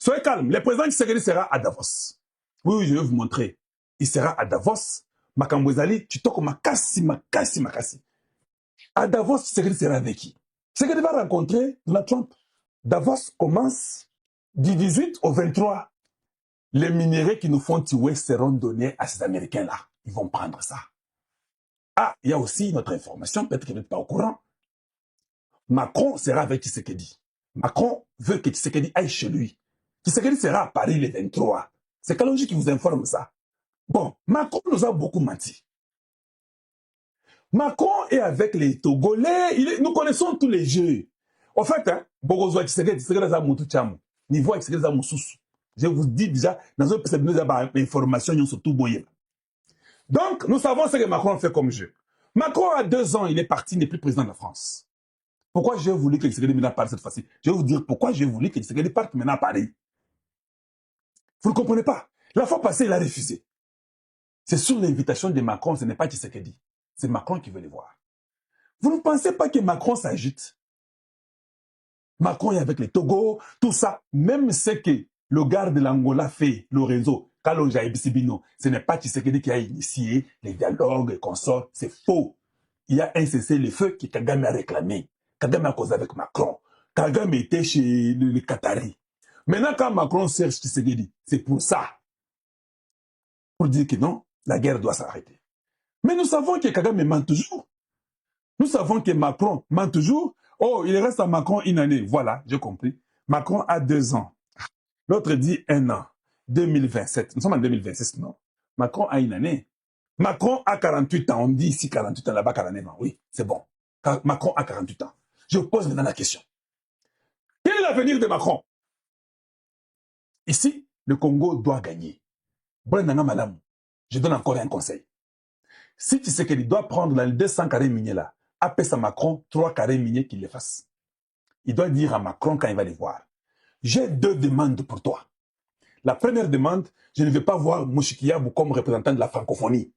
Soyez calme. Le président Tshisekedi sera à Davos. Oui, oui, je vais vous montrer. Il sera à Davos. Makambozali, tu toques makasi. À Davos, Tshisekedi sera avec qui? Tshisekedi va rencontrer Donald Trump. Davos commence du 18 au 23. Les minéraux qui nous font tuer seront donnés à ces Américains-là. Ils vont prendre ça. Ah, il y a aussi notre information, peut-être que vous n'êtes pas au courant. Macron sera avec Tshisekedi. Macron veut que Tshisekedi aille chez lui. Tshisekedi sera à Paris le 23. C'est Kalonji qui vous informe ça. Bon, Macron nous a beaucoup menti. Macron est avec les Togolais. Nous connaissons tous les jeux. En fait, Bogozoa Tshisekedi, Tshisekedi a moutou tchamu. Niveau Tshisekedi a moussous. Je vous dis déjà, dans un peu d'informations, surtout boyé. Donc, nous savons ce que Macron fait comme jeu. Macron, à 2 ans, il est parti, il n'est plus président de la France. Pourquoi j'ai voulu que Tshisekedi maintenant parte cette fois-ci? Je vais vous dire pourquoi j'ai voulu que Tshisekedi parte maintenant à Paris. Vous ne comprenez pas. La fois passée, il a refusé. C'est sur l'invitation de Macron, ce n'est pas Tshisekedi. C'est Macron qui veut les voir. Vous ne pensez pas que Macron s'agite? Macron est avec les Togo, tout ça. Même ce que le gars de l'Angola fait, Lorenzo, Kalonji Ebisibino, ce n'est pas Tshisekedi qui a initié les dialogues et consorts. C'est faux. Il y a un cessez-le-feu que Kagame a réclamé. Kagame a causé avec Macron. Kagame était chez les Qataris. Maintenant, quand Macron cherche Tshisekedi, c'est pour ça. Pour dire que non, la guerre doit s'arrêter. Mais nous savons que Kagame ment toujours. Nous savons que Macron ment toujours. Oh, il reste à Macron une année. Voilà, j'ai compris. Macron a 2 ans. L'autre dit 1 an. 2027. Nous sommes en 2026, non? Macron a une année. Macron a 48 ans. On dit ici 48 ans, là-bas 49 ans. Oui, c'est bon. Macron a 48 ans. Je pose maintenant la question. Quel est l'avenir de Macron? Ici, le Congo doit gagner. Madame, je donne encore un conseil. Si tu sais qu'il doit prendre les 200 carrés miniers là, appelle à Macron 3 carrés miniers qu'il les fasse. Il doit dire à Macron quand il va les voir. J'ai 2 demandes pour toi. La première demande, je ne veux pas voir Mouchikiabou comme représentant de la francophonie.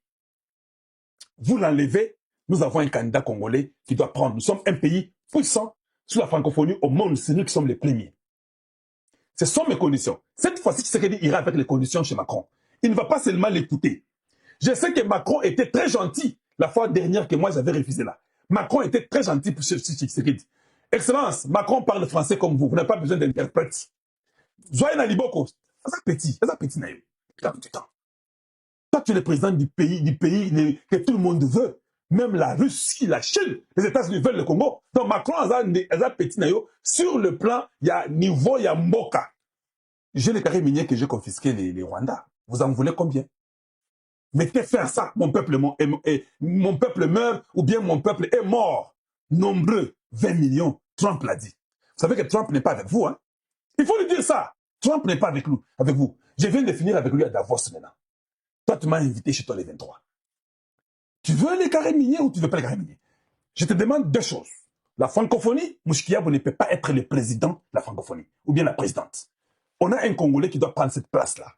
Vous l'enlevez, nous avons un candidat congolais qui doit prendre. Nous sommes un pays puissant sur la francophonie au monde, c'est nous qui sommes les premiers. Ce sont mes conditions. Cette fois-ci, Tshisekedi ira avec les conditions chez Macron. Il ne va pas seulement l'écouter. Je sais que Macron était très gentil la fois dernière que moi j'avais refusé là. Macron était très gentil pour Tshisekedi. Excellence, Macron parle français comme vous. Vous n'avez pas besoin d'interprète. Joyeux Naliboko, c'est petit naïf. Toi, tu es le président du pays que tout le monde veut. Même la Russie, la Chine, les États-Unis veulent le Congo. Donc Macron a petit naïf. Sur le plan, il y a niveau, il y a Mboka. J'ai les carrés miniers que j'ai confisqués les Rwandais. Vous en voulez combien? Mettez fin à ça. Mon peuple meurt ou bien mon peuple est mort. Nombreux, 20 millions. Trump l'a dit. Vous savez que Trump n'est pas avec vous. Hein? Il faut lui dire ça. Trump n'est pas avec vous. Je viens de finir avec lui à Davos maintenant. Toi, tu m'as invité chez toi les 23. Tu veux les carrés miniers ou tu veux pas les carrés miniers? Je te demande 2 choses. La francophonie, Mouchikiabou ne peut pas être le président de la francophonie ou bien la présidente. On a un Congolais qui doit prendre cette place-là.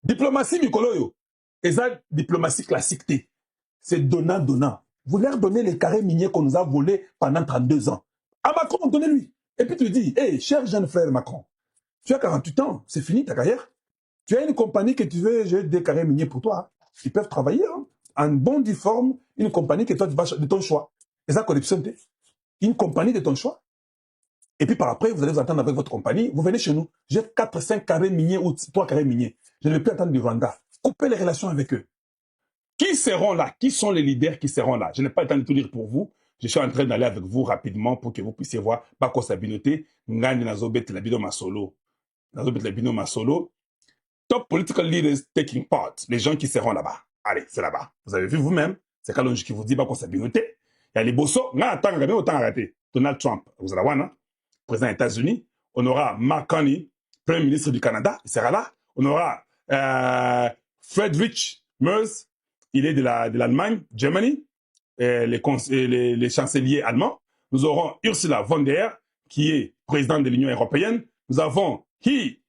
Diplomatie Mikoloyo, et ça, diplomatie classique, c'est donnant. Vous leur donnez les carrés miniers qu'on nous a volés pendant 32 ans. À Macron, donnez-lui. Et puis tu dis, hey, cher jeune frère Macron, tu as 48 ans, c'est fini ta carrière. Tu as une compagnie que tu veux, j'ai des carrés miniers pour toi. Ils peuvent travailler en bon difforme, une compagnie que toi tu vas de ton choix. Et ça, corruption, une compagnie de ton choix. Et puis par après, vous allez vous entendre avec votre compagnie, vous venez chez nous. J'ai 4-5 carrés miniers ou 3 carrés miniers. Je ne vais plus attendre du Rwanda. Coupez les relations avec eux. Qui seront là? Qui sont les leaders qui seront là? Je n'ai pas le temps de tout lire pour vous. Je suis en train d'aller avec vous rapidement pour que vous puissiez voir Bako Sabinote, Ngani Nazobet Labino Masolo. Nazobet Labino Masolo. Top political leaders taking part. Les gens qui seront là-bas. Allez, c'est là-bas. Vous avez vu vous-même. C'est Kalonji qui vous dit Bako Sabinote. Il y a les bosso. Autant arrêter. Donald Trump. Vous allez voir, non? Président des États-Unis. On aura Mark Carney, Premier ministre du Canada. Il sera là. On aura Friedrich Merz, il est de l'Allemagne, Germany, les chanceliers allemands. Nous aurons Ursula von der Leyen, qui est présidente de l'Union européenne. Nous avons He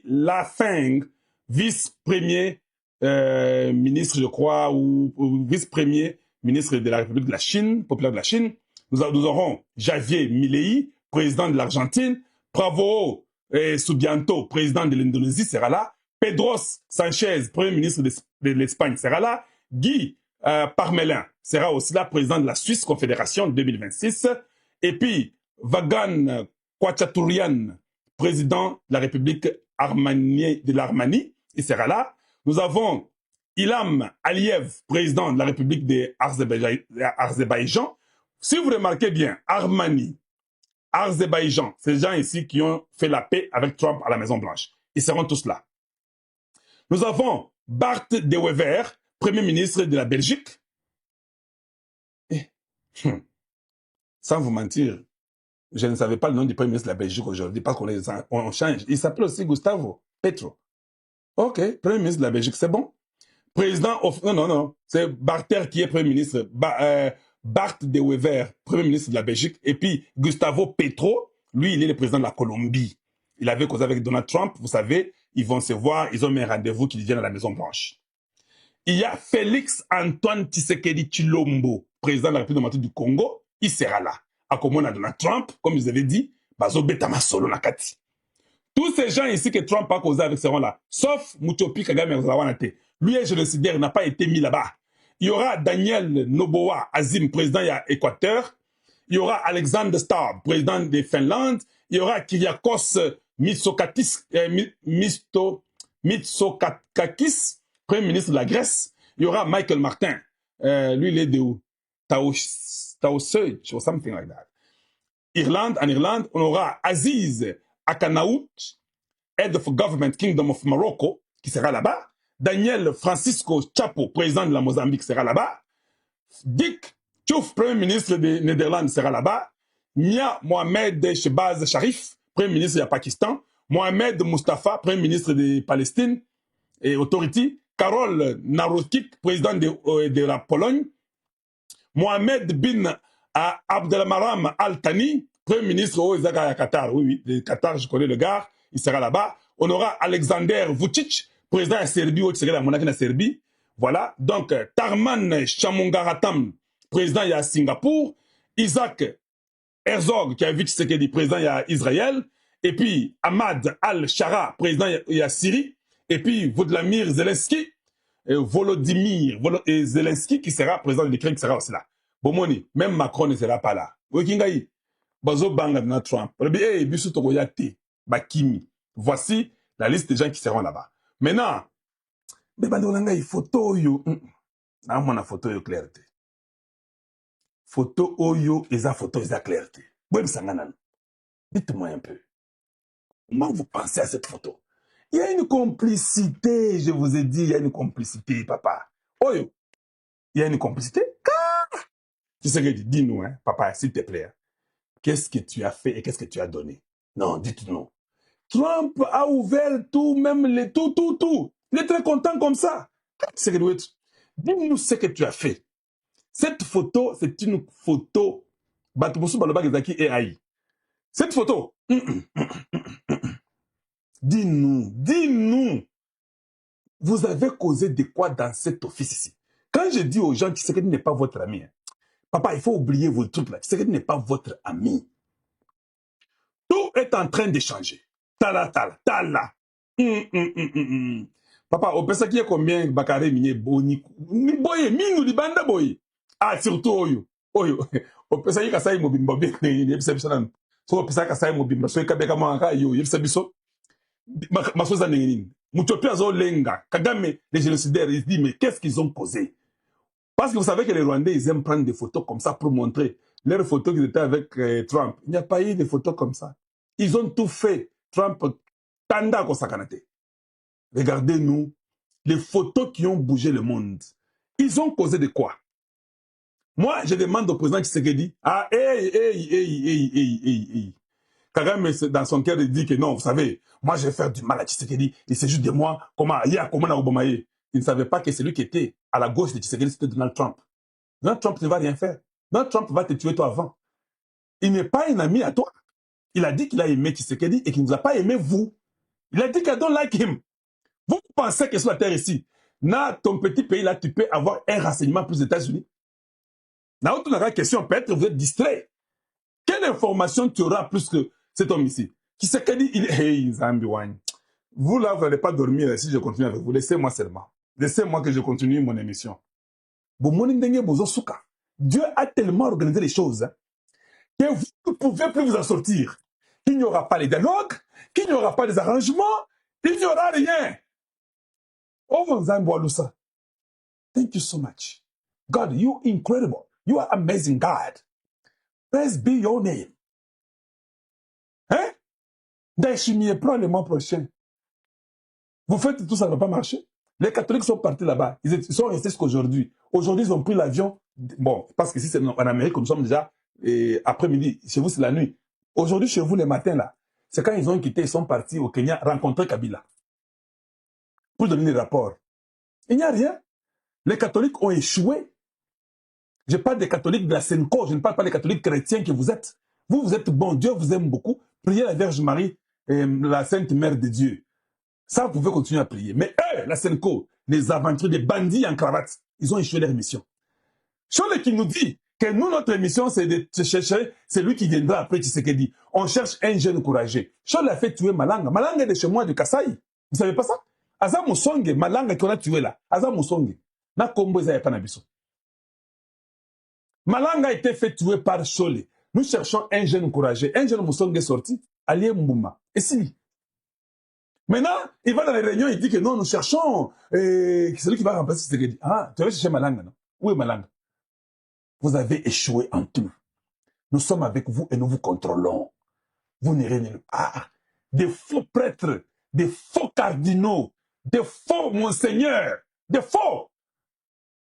Lafeng, vice-premier ministre, je crois, ou vice-premier ministre de la République de la Chine, populaire de la Chine. Nous aurons Javier Milei, président de l'Argentine. Bravo Subianto, président de l'Indonésie, sera là. Pedro Sanchez, premier ministre de l'Espagne, sera là. Guy Parmelin sera aussi là, président de la Suisse Confédération 2026. Et puis, Vagan Kwachatourian, président de la République de l'Arménie, il sera là. Nous avons Ilham Aliyev, président de la République d'Azerbaïdjan. Si vous remarquez bien, Arménie, Azerbaïdjan, ces gens ici qui ont fait la paix avec Trump à la Maison-Blanche. Ils seront tous là. Nous avons Bart de Wever, Premier ministre de la Belgique. Sans vous mentir, je ne savais pas le nom du Premier ministre de la Belgique aujourd'hui parce qu'on change. Il s'appelle aussi Gustavo Petro. Ok, Premier ministre de la Belgique, c'est bon. Président, non, c'est Barter qui est Premier ministre. Bart de Wever, Premier ministre de la Belgique. Et puis Gustavo Petro, lui, il est le président de la Colombie. Il avait causé avec Donald Trump, vous savez, ils vont se voir, ils ont mis un rendez-vous qu'ils viennent à la Maison-Blanche. Il y a Félix Antoine Tshisekedi Tshilombo, président de la République du Congo, il sera là. À comme a Donald Trump, comme je vous avais dit, Bazo Betama Solo Nakati. Tous ces gens ici que Trump a causé avec seront là, sauf Muchopi Kagame Zawanate. Lui est génocidaire, n'a pas été mis là-bas. Il y aura Daniel Noboa Azim, président de l'Équateur. Il y aura Alexander Stubb, président de Finlande. Il y aura Kyriakos Mitsotakis, premier ministre de la Grèce. Il y aura Michael Martin. Lui, il est de où? Taosej, or something like that. En Irlande, on aura Aziz Akanaout, Head of Government Kingdom of Morocco, qui sera là-bas. Daniel Francisco Chapo, président de la Mozambique, sera là-bas. Dick Tchouf, premier ministre des Néderlandes, sera là-bas. Mia Mohamed Shebaz Sharif, premier ministre du Pakistan. Mohamed Mustafa, premier ministre de Palestine et Authority. Karol Narokik, président de la Pologne. Mohamed bin Abdelmaram Al-Thani, premier ministre au Qatar. Oui, de Qatar, je connais le gars, il sera là-bas. On aura Alexander Vucic, président de la Serbie, qui sera la monarchie de la Serbie. Voilà. Donc, Tarman Shamongaratam, président de Singapour. Isaac Herzog, qui a vu Tshisekedi, président de Israël. Et puis, Ahmad Al-Shara, président de Syrie. Et puis, Vladimir Zelensky, Volodymyr Zelensky, qui sera président de l'Ukraine, qui sera aussi là. Bomoni, même Macron ne sera pas là. Wekingaï, Bazo Banga na Trump. Voici la liste des gens qui seront là-bas. Maintenant, photo yo, na photo yo clarté. Photo oyo, photo clarté. Dites-moi un peu. Comment vous pensez à cette photo? Il y a une complicité, je vous ai dit, il y a une complicité, papa. Oyo, il y a une complicité? Tu sais que dis-nous, hein, papa, s'il te plaît. Qu'est-ce que tu as fait et qu'est-ce que tu as donné? Non, dites-nous. Trump a ouvert tout, même les tout. Il est très content comme ça. Dis-nous ce que tu as fait. Cette photo, c'est une photo. Cette photo. Dis-nous. Vous avez causé de quoi dans cet office ici? Quand je dis aux gens que Tshisekedi n'est pas votre ami, hein, papa, il faut oublier vos trucs là. Tshisekedi n'est pas votre ami. Tout est en train de changer. Tala. Papa, au pesa qui est combien Bakare Minier Boni? Boye, Minou di Banda Boye. Ah, surtout Oyo. Au pesa qui a Mobimba, so au pesa qui a Mobimba, so Kabeka Manka, yo, Yepsabiso. Masoza Neninin. Moutopia Zo Lenga. Kagame, les génocidaires, ils disent, mais qu'est-ce qu'ils ont causé? Parce que vous savez que les Rwandais, ils aiment prendre des photos comme ça pour montrer leurs photos qu'ils étaient avec Trump. Il n'y a pas eu de photos comme ça. Ils ont tout fait. Trump, Tanda Kosakanate. Regardez-nous, les photos qui ont bougé le monde. Ils ont causé de quoi? Moi, je demande au président Tshisekedi, ah, hey. Kagame, dans son cœur, il dit que non, vous savez, moi, je vais faire du mal à Tshisekedi. Il s'agit de moi, comment Obamaye. Il ne savait pas que celui qui était à la gauche de Tshisekedi, c'était Donald Trump. Donald Trump ne va rien faire. Donald Trump va te tuer toi avant. Il n'est pas un ami à toi. Il a dit qu'il a aimé Tshisekedi et qu'il ne vous a pas aimé vous. Il a dit qu'il don't like him. Vous pensez que sur la terre ici, dans ton petit pays là, tu peux avoir un renseignement plus des États-Unis? Dans autre question, peut-être vous êtes distrait. Quelle information tu auras plus que cet homme ici? Tshisekedi, il est... Hey, Zambiwan. Vous là, vous n'allez pas dormir si je continue avec vous. Laissez-moi seulement. Laissez-moi que je continue mon émission. Dieu a tellement organisé les choses hein, que vous ne pouvez plus vous en sortir. Il n'y aura pas les dialogues, qu'il n'y aura pas les arrangements, il n'y aura rien. Oh, Zambiwalusa. Thank you so much. God, you incredible. You are amazing, God. Praise be your name. Hein? Dachimier, prends le mois prochain. Vous faites tout ça, ne va pas marcher. Les catholiques sont partis là-bas. Ils sont restés jusqu'aujourd'hui. Aujourd'hui, ils ont pris l'avion. Bon, parce que si c'est en Amérique, nous sommes déjà après-midi. Chez vous, c'est la nuit. Aujourd'hui, chez vous, les matins, là, c'est quand ils ont quitté, ils sont partis au Kenya rencontrer Kabila. Pour donner des rapports. Il n'y a rien. Les catholiques ont échoué. Je parle des catholiques de la Senko. Je ne parle pas des catholiques chrétiens que vous êtes. Vous, vous êtes bon. Dieu vous aime beaucoup. Priez la Vierge Marie, la Sainte Mère de Dieu. Ça, vous pouvez continuer à prier. Mais eux, la Senko, les aventuriers, des bandits en cravate, ils ont échoué leur mission. Chole qui nous dit que nous, notre mission, c'est de chercher celui qui viendra après Tshisekedi. On cherche un jeune courageux. Chole a fait tuer Malanga. Malanga est de chez moi, de Kasaï. Vous ne savez pas ça? Aza Moussonge, Malanga qu'on a tué là. Aza Moussonge. Na Kombo Eza Yepa Nabiso. Malanga a été fait tuer par Chole. Nous cherchons un jeune courageux. Un jeune Moussonge est sorti. Alié Mbouma. Et si? Maintenant, il va dans les réunions, il dit que non, nous cherchons celui qui va remplacer Tshisekedi. Ah, tu vas chercher Malanga, non? Où est Malanga? Vous avez échoué en tout. Nous sommes avec vous et nous vous contrôlons. Vous n'irez nulle part. Des faux prêtres, des faux cardinaux, des faux monseigneurs, des faux.